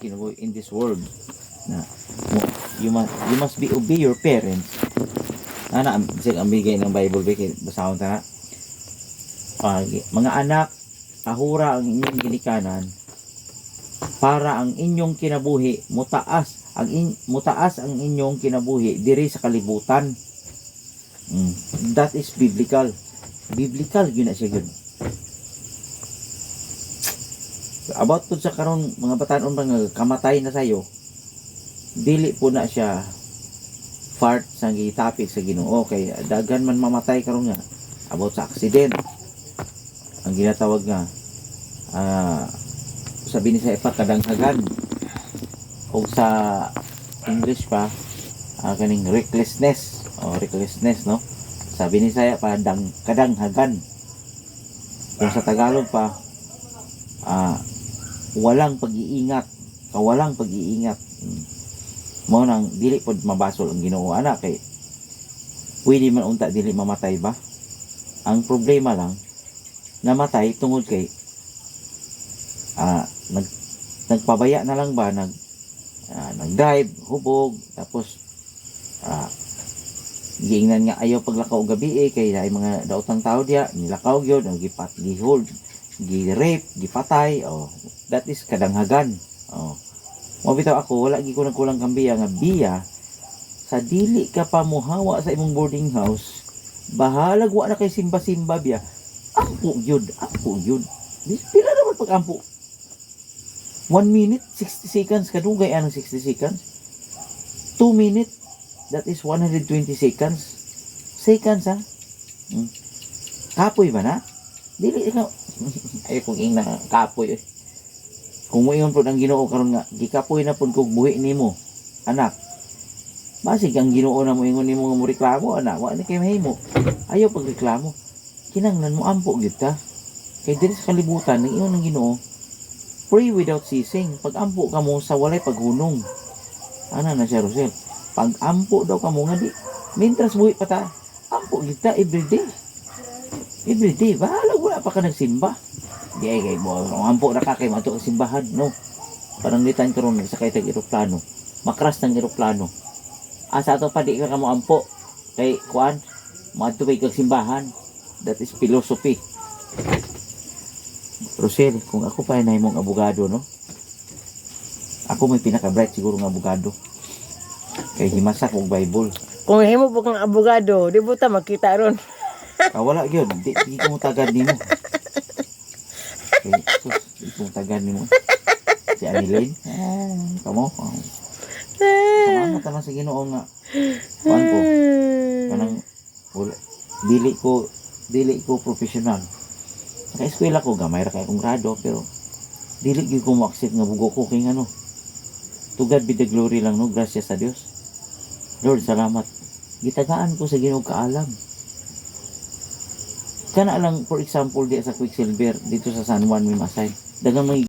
kinabuhi in this world na you must be obey your parents. Ana ang bigay ng Bible basahon ta na. Mga anak, ahura ang inyong ginikanan para ang inyong kinabuhi mutaas ang inyong kinabuhi diri sa kalibutan. That is biblical yun na siya yun. About po sa karon mga batanon mga kamatay na sayo, dili po na siya fart sa gitapik sa Ginoo. Okay, daghan man mamatay karon nga about sa accident, ang ginatawag nga sabi ni sa kadanghagan, o sa English pa kaning recklessness no, sabi ni saya pa kadanghagan. Kung sa Tagalog pa walang pag-iingat mo nang dili pod mabasol ang Ginoo ana kay pwede man unta dili mamatay ba. Ang problema lang namatay tungod kay nagpabaya na lang ba, nag-drive hubog, tapos giingnan nga ayaw paglakaw gabi kay ay mga daotang tao diya nilakaw gyud, gihold, gi-rape, gipatay. That is kadanghagan. Mabitaw ako, wala gi ko nagkulang kambiya nga biya sa dili ka pa muhawa sa imong boarding house, bahalag wa na kay simba-simba biya. Ampo yun. Pila naman pag-ampo? 1 minute, 60 seconds. Kadugay anong 60 seconds? 2 minutes, that is 120 seconds. Seconds, ha? Kapoy ba na? Dili ikaw. Ay, kung ing na kapoy. Kung mo yun po ang Ginoo karon nga, gikapoy na po kung buhi ni mo, anak. Basig ang Ginoo na mo ingon ni mo reklamo, anak. Wa na kayo mahimo. Ayaw pagreklamo. Kinanglan mo ampo gyud ta. Kay diri sa kalibutan ng ingon ng Ginoo, pray without ceasing. Pag ampo ka mo sa walay paghunong. Ana na siya Rosel. Pag ampo daw ka mo nga di, mintras buhi pa ta, ampo gyud ta everyday. Everyday, wala pa ka nagsimba. Di ay kay mo, ampo na ka kay mato ang simbahan, no. Parang litan karon sa kay tag eroplano. Makras ng eroplano. Asa ato pa di ka mo ampo kay kuan, matubay kag simbahan. That is philosophy. Rosel, kung ako pa ay mong abogado, no? Ako may pinaka-bright siguro ng abogado. Kay himasa kong Bible. Kung himo po kang abogado, di buta makita ron. Wala yun. Di ko tagad ni mo. Okay, sus, di ko tagad ni mo. Si Anilene. Kamo. Salamat naman sa Ginoo nga. Kuan ko. Kanang dili ko professional. Naka-eskwela ko, gamay ra kay akong grado, pero dili gyud ko mo-accept nga bugo ko kay ano. To God be the glory lang, no? Gracias sa Dios. Lord, salamat. Gitagaan ko sa Ginoo kaalam. Kana lang, for example, di sa Quicksilver dito sa San Juan may masay. Dagang may